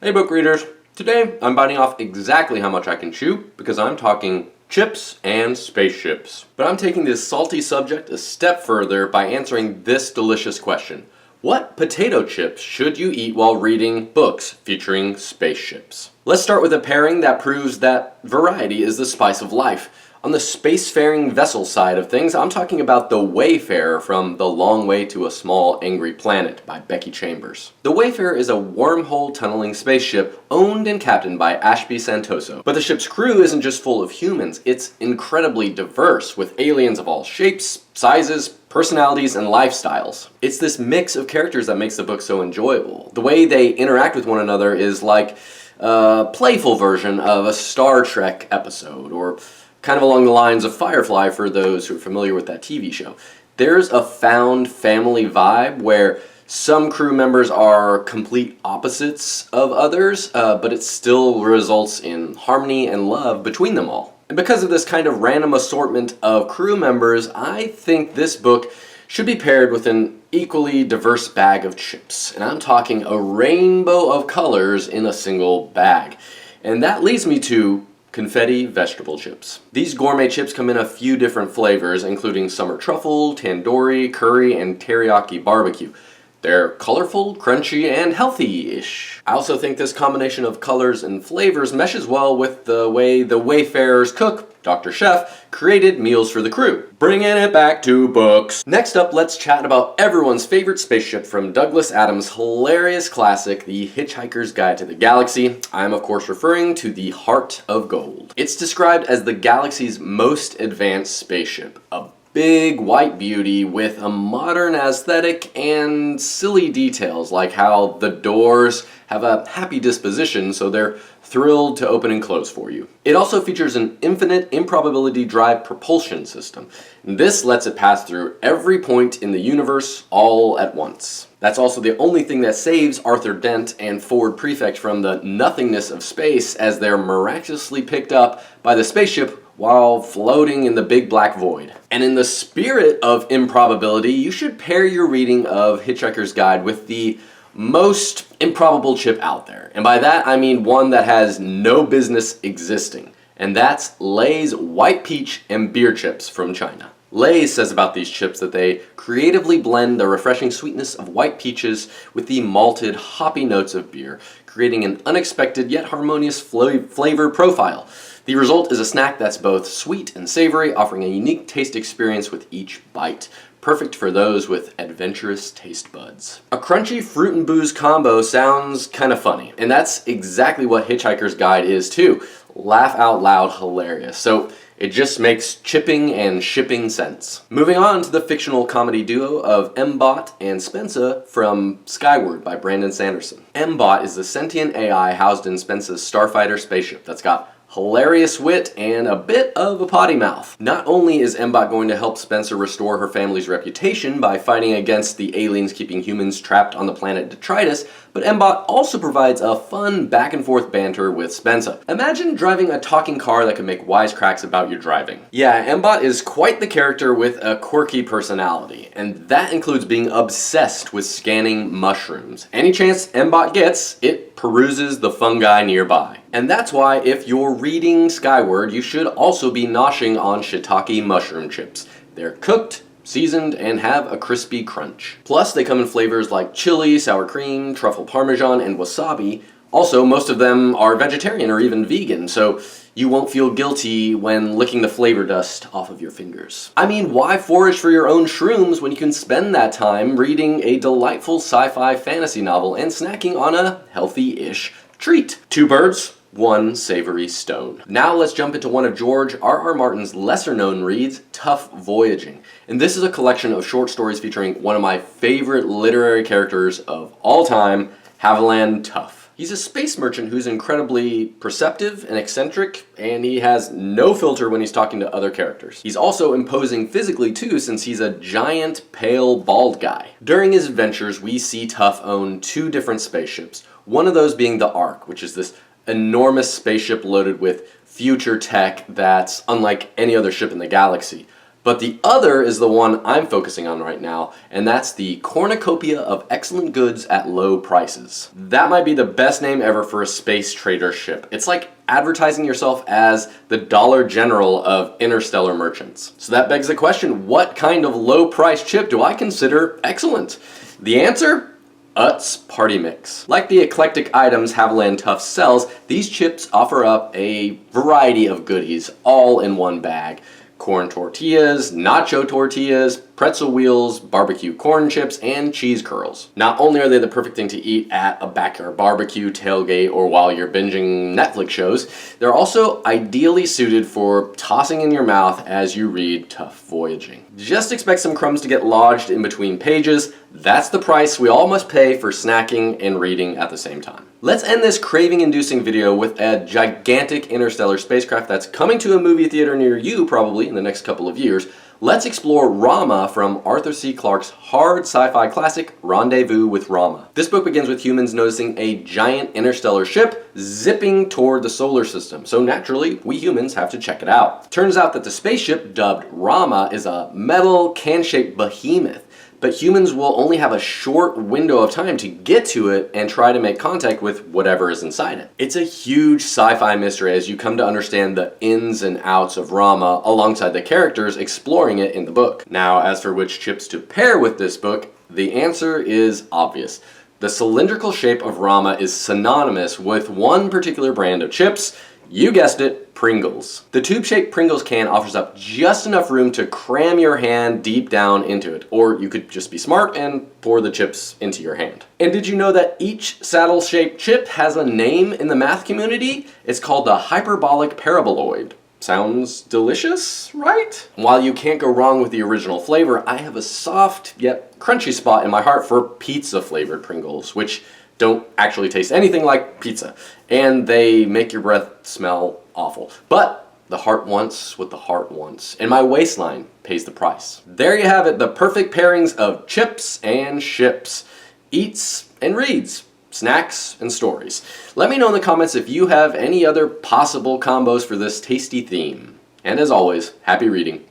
Hey book readers, today I'm biting off exactly how much I can chew because I'm talking chips and spaceships. But I'm taking this salty subject a step further by answering this delicious question. What potato chips should you eat while reading books featuring spaceships? Let's start with a pairing that proves that variety is the spice of life. On the spacefaring vessel side of things, I'm talking about The Wayfarer from The Long Way to a Small Angry Planet by Becky Chambers. The Wayfarer is a wormhole tunneling spaceship owned and captained by Ashby Santoso. But the ship's crew isn't just full of humans, it's incredibly diverse, with aliens of all shapes, sizes, personalities, and lifestyles. It's this mix of characters that makes the book so enjoyable. The way they interact with one another is like a playful version of a Star Trek episode, or kind of along the lines of Firefly for those who are familiar with that TV show. There's a found family vibe where some crew members are complete opposites of others, but it still results in harmony and love between them all. And because of this kind of random assortment of crew members, I think this book should be paired with an equally diverse bag of chips. And I'm talking a rainbow of colors in a single bag. And that leads me to confetti vegetable chips. These gourmet chips come in a few different flavors, including summer truffle, tandoori, curry, and teriyaki barbecue. They're colorful, crunchy, and healthy-ish. I also think this combination of colors and flavors meshes well with the way the Wayfarer's cook, Dr. Chef, created meals for the crew. Bringing it back to books. Next up, let's chat about everyone's favorite spaceship from Douglas Adams' hilarious classic, The Hitchhiker's Guide to the Galaxy. I'm of course referring to the Heart of Gold. It's described as the galaxy's most advanced spaceship, a big white beauty with a modern aesthetic and silly details like how the doors have a happy disposition so they're thrilled to open and close for you. It also features an infinite improbability drive propulsion system. This lets it pass through every point in the universe all at once. That's also the only thing that saves Arthur Dent and Ford Prefect from the nothingness of space as they're miraculously picked up by the spaceship while floating in the big black void. And in the spirit of improbability, you should pair your reading of Hitchhiker's Guide with the most improbable chip out there. And by that, I mean one that has no business existing. And that's Lay's White Peach and Beer Chips from China. Lay's says about these chips that they creatively blend the refreshing sweetness of white peaches with the malted, hoppy notes of beer, creating an unexpected yet harmonious flavor profile. The result is a snack that's both sweet and savory, offering a unique taste experience with each bite. Perfect for those with adventurous taste buds. A crunchy fruit and booze combo sounds kind of funny, and that's exactly what Hitchhiker's Guide is too. Laugh out loud hilarious. So it just makes chipping and shipping sense. Moving on to the fictional comedy duo of M-Bot and Spensa from Skyward by Brandon Sanderson. M-Bot is the sentient AI housed in Spensa's starfighter spaceship that's got hilarious wit and a bit of a potty mouth. Not only is M-Bot going to help Spensa restore her family's reputation by fighting against the aliens keeping humans trapped on the planet Detritus, but M-Bot also provides a fun back-and-forth banter with Spensa. Imagine driving a talking car that can make wisecracks about your driving. Yeah, M-Bot is quite the character with a quirky personality, and that includes being obsessed with scanning mushrooms. Any chance M-Bot gets, it peruses the fungi nearby. And that's why if you're reading Skyward, you should also be noshing on shiitake mushroom chips. They're cooked, seasoned, and have a crispy crunch. Plus, they come in flavors like chili, sour cream, truffle parmesan, and wasabi. Also, most of them are vegetarian or even vegan, so you won't feel guilty when licking the flavor dust off of your fingers. I mean, why forage for your own shrooms when you can spend that time reading a delightful sci-fi fantasy novel and snacking on a healthy-ish treat? Two birds, one savory stone. Now let's jump into one of George R.R. Martin's lesser-known reads, Tough Voyaging. And this is a collection of short stories featuring one of my favorite literary characters of all time, Haviland Tough. He's a space merchant who's incredibly perceptive and eccentric, and he has no filter when he's talking to other characters. He's also imposing physically too, since he's a giant, pale, bald guy. During his adventures, we see Tough own two different spaceships, one of those being the Ark, which is this enormous spaceship loaded with future tech that's unlike any other ship in the galaxy. But the other is the one I'm focusing on right now, and that's the cornucopia of excellent goods at low prices. That might be the best name ever for a space trader ship. It's like advertising yourself as the Dollar General of interstellar merchants. So that begs the question, what kind of low-priced chip do I consider excellent? The answer? Utz Party Mix. Like the eclectic items Haviland Tufts sells, these chips offer up a variety of goodies all in one bag. Corn tortillas, nacho tortillas, pretzel wheels, barbecue corn chips, and cheese curls. Not only are they the perfect thing to eat at a backyard barbecue, tailgate, or while you're binging Netflix shows, they're also ideally suited for tossing in your mouth as you read Tough Voyaging. Just expect some crumbs to get lodged in between pages. That's the price we all must pay for snacking and reading at the same time. Let's end this craving-inducing video with a gigantic interstellar spacecraft that's coming to a movie theater near you probably in the next couple of years. Let's explore Rama from Arthur C. Clarke's hard sci-fi classic, Rendezvous with Rama. This book begins with humans noticing a giant interstellar ship zipping toward the solar system, so naturally, we humans have to check it out. Turns out that the spaceship, dubbed Rama, is a metal, can-shaped behemoth, but humans will only have a short window of time to get to it and try to make contact with whatever is inside it. It's a huge sci-fi mystery as you come to understand the ins and outs of Rama alongside the characters exploring it in the book. Now, as for which chips to pair with this book, the answer is obvious. The cylindrical shape of Rama is synonymous with one particular brand of chips. You guessed it, Pringles. The tube-shaped Pringles can offers up just enough room to cram your hand deep down into it, or you could just be smart and pour the chips into your hand. And did you know that each saddle-shaped chip has a name in the math community? It's called the hyperbolic paraboloid. Sounds delicious, right? While you can't go wrong with the original flavor, I have a soft yet crunchy spot in my heart for pizza-flavored Pringles, which don't actually taste anything like pizza, and they make your breath smell awful. But the heart wants what the heart wants, and my waistline pays the price. There you have it, the perfect pairings of chips and ships, eats and reads, snacks and stories. Let me know in the comments if you have any other possible combos for this tasty theme. And as always, happy reading.